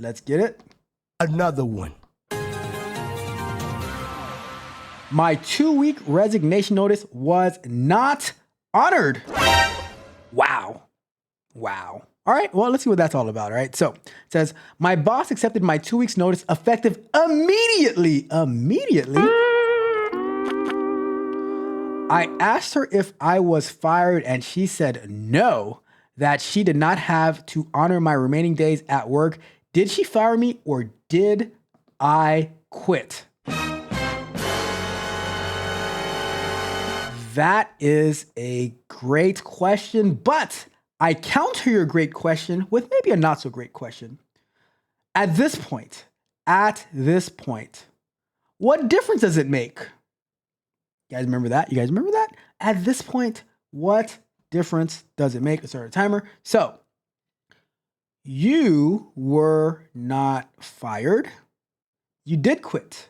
Let's get it. Another one. My 2-week resignation notice was not honored. Wow. All right, well, let's see what that's all about, all right? So it says, my boss accepted my 2 weeks notice effective immediately. I asked her if I was fired and she said no, that she did not have to honor my remaining days at work. Did she fire me or did I quit? That is a great question, but I counter your great question with maybe a not so great question. At this point, what difference does it make? You guys remember that? At this point, what difference does it make? Let's start a timer. So, you were not fired. You did quit.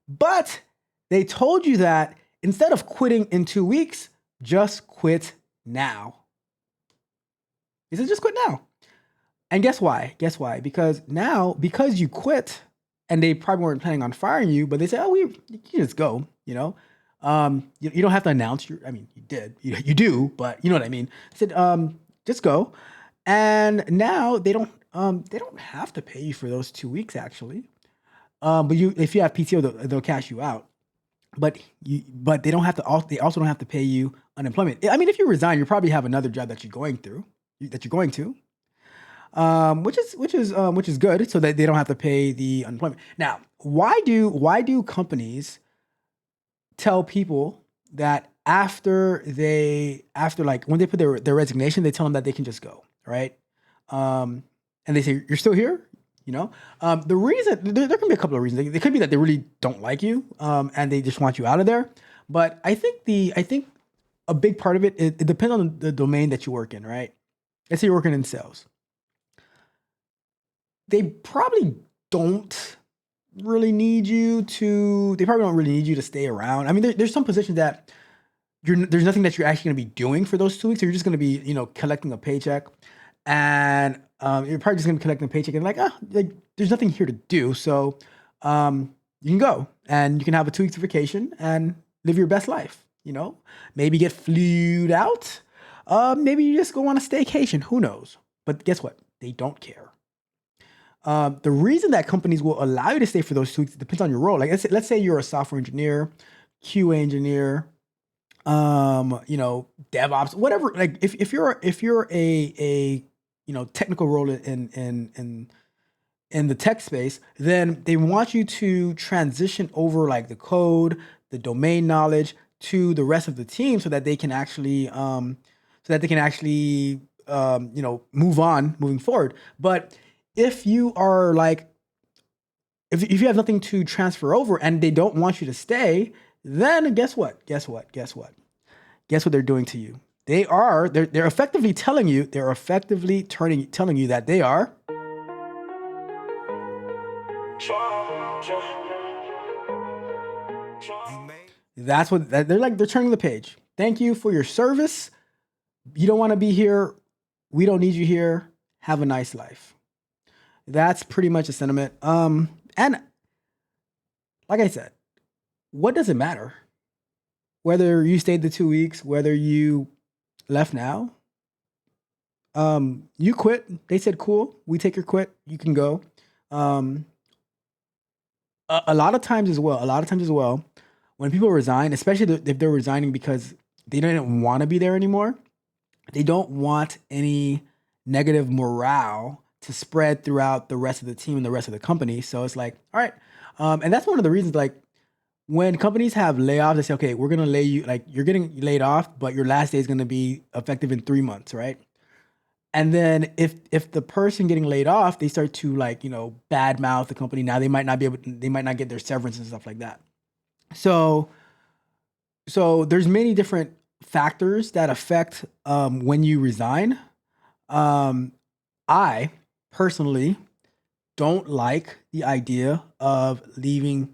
But they told you that instead of quitting in 2 weeks, just quit now. He said, just quit now. And guess why? Because you quit, and they probably weren't planning on firing you, but they said, you just go, you know? You don't have to announce you did, you do, but you know what I mean? I said, just go. And now they don't have to pay you for those 2 weeks actually. But if you have PTO, they'll cash you out. But they don't have to. They also don't have to pay you unemployment. I mean, if you resign, you probably have another job that you're going to, which is good, so that they don't have to pay the unemployment. Now, why do companies tell people that after like when they put their resignation, they tell them that they can just go, right? And they say, you're still here? You know, the reason, there can be a couple of reasons. It could be that they really don't like you, and they just want you out of there. But I think a big part of it depends on the domain that you work in, right? Let's say you're working in sales. They probably don't really need you to stay around. I mean, there's some positions that there's nothing that you're actually going to be doing for those 2 weeks. So you're just going to be, collecting a paycheck, and you're probably just going to be collecting a paycheck and there's nothing here to do. So you can go and you can have a 2 weeks vacation and live your best life. Maybe get flued out. Maybe you just go on a staycation. Who knows? But guess what? They don't care. The reason that companies will allow you to stay for those 2 weeks depends on your role. Like let's say you're a software engineer, QA engineer, DevOps, whatever. Like if you're a technical role in the tech space, then they want you to transition over like the code, the domain knowledge to the rest of the team so that they can actually moving forward. But if you are if you have nothing to transfer over and they don't want you to stay, then guess what? Guess what they're doing to you? They're effectively telling you, telling you that they are they're turning the page. Thank you for your service. You don't want to be here. We don't need you here. Have a nice life. That's pretty much a sentiment. And like I said, what does it matter? Whether you stayed the 2 weeks, whether you left now, you quit. They said, cool, we take your quit. You can go. A lot of times as well, when people resign, especially if they're resigning because they don't want to be there anymore, they don't want any negative morale to spread throughout the rest of the team and the rest of the company. So it's like, all right. And that's one of the reasons, like, when companies have layoffs, they say, okay, we're going to lay you, like, you're getting laid off, but your last day is going to be effective in 3 months, right? And then if the person getting laid off, they start to badmouth the company. Now they might not get their severance and stuff like that. So there's many different factors that affect when you resign. I personally don't like the idea of leaving,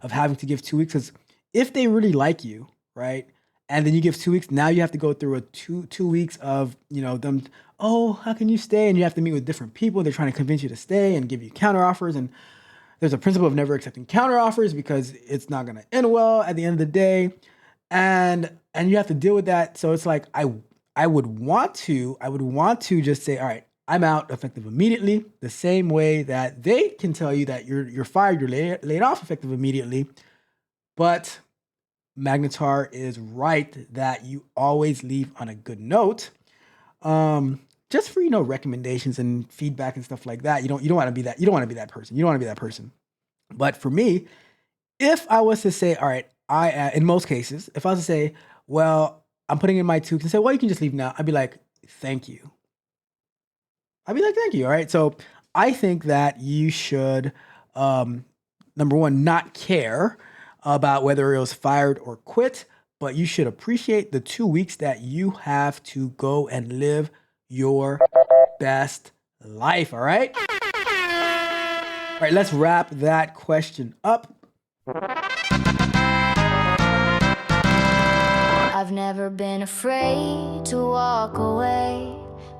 of having to give 2 weeks, because if they really like you, right, and then you give 2 weeks. Now you have to go through a two weeks of, them, oh, how can you stay? And you have to meet with different people. They're trying to convince you to stay and give you counter offers. And there's a principle of never accepting counter offers because it's not going to end well at the end of the day. And you have to deal with that. So it's like, I would want to just say, all right, I'm out effective immediately, the same way that they can tell you that you're fired, you're laid off effective immediately. But Magnetar is right that you always leave on a good note. Just for, recommendations and feedback and stuff like that. You don't want to be that. You don't want to be that person. You don't want to be that person. But for me, if I was to say, all right, in most cases, if I was to say, well, I'm putting in my 2 weeks and say, well, you can just leave now, I'd be like, thank you. All right. So I think that you should, number one, not care about whether it was fired or quit, but you should appreciate the 2 weeks that you have to go and live your best life. All right. All right. Let's wrap that question up. I've never been afraid to walk away.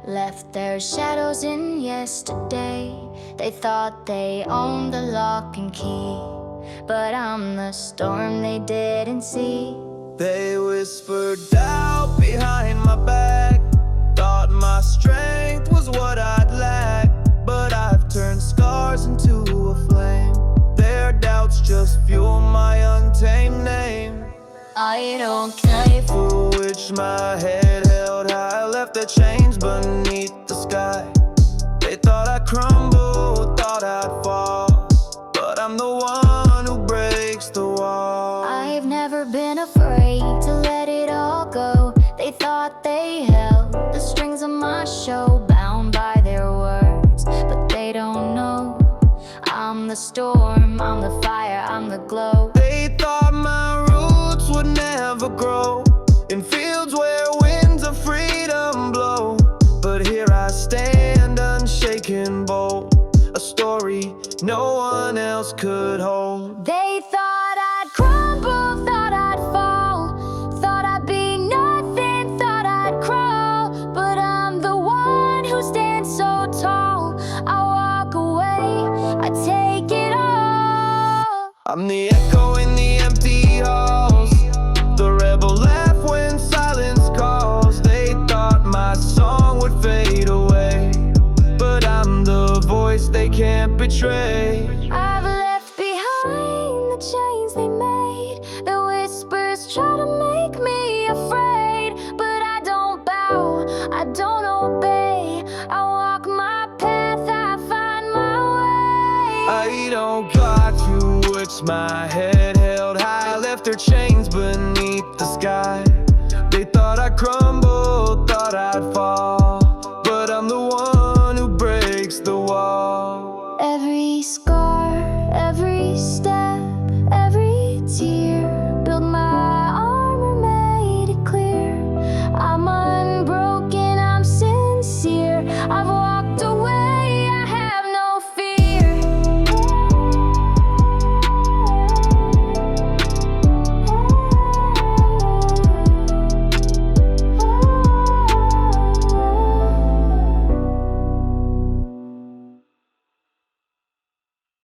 Left their shadows in yesterday. They thought they owned the lock and key, but I'm the storm they didn't see. They whispered doubt behind my back, thought my strength was what I'd lack, but I've turned scars into a flame. Their doubts just fuel my untamed name. I don't care for which my head held high, left the chains beneath the sky. They thought I'd crumble, thought I'd fall, but I'm the one who breaks the wall. I've never been afraid to let it all go. They thought they held the strings of my show, bound by their words, but they don't know. I'm the storm, I'm the fire, I'm the glow. They thought my roots would never grow in fields where winds of freedom blow, but here I stand unshaken, bold, a story no one else could hold. They thought I'd crumble, thought I'd fall, thought I'd be nothing, thought I'd crawl, but I'm the one who stands so tall. I walk away, I take it all. I'm the echo in the empty halls, the rebel laugh when silence calls. They thought my song would fade away, but I'm the voice they can't betray. I've left behind the chains they made. The whispers try to make me afraid, but I don't bow, I don't obey. I walk my path, I find my way. I don't got to, it's my head held high, left their chains beneath the sky.